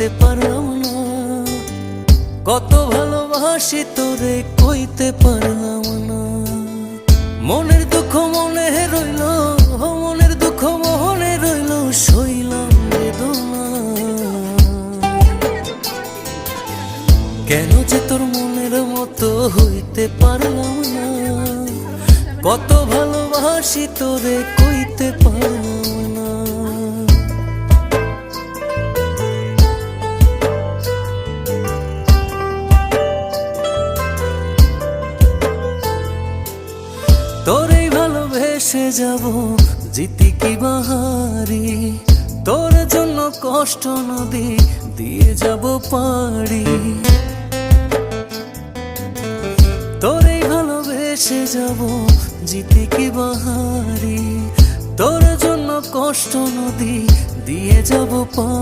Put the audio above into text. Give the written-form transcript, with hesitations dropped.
কইতে পারলাম না, কত ভালোবাসি তোরে কইতে পারলাম না। মনের দুঃখ মনে রইল, মনের দুঃখ মনে রইল, সইলাম বেদনা। কেন যে তোর মনের মতো হইতে পারলাম না, কত ভালোবাসি তোরে কইতে পারলাম না। তোরেই ভালোবেসে যাব জিতি কি বাহারি, তোর জন্য কষ্ট নদী দিয়ে যাব পাড়ি। তোরেই ভালোবেসে যাব জিতি কি বাহারি, তোর জন্য কষ্ট নদী দিয়ে যাব পাড়ি।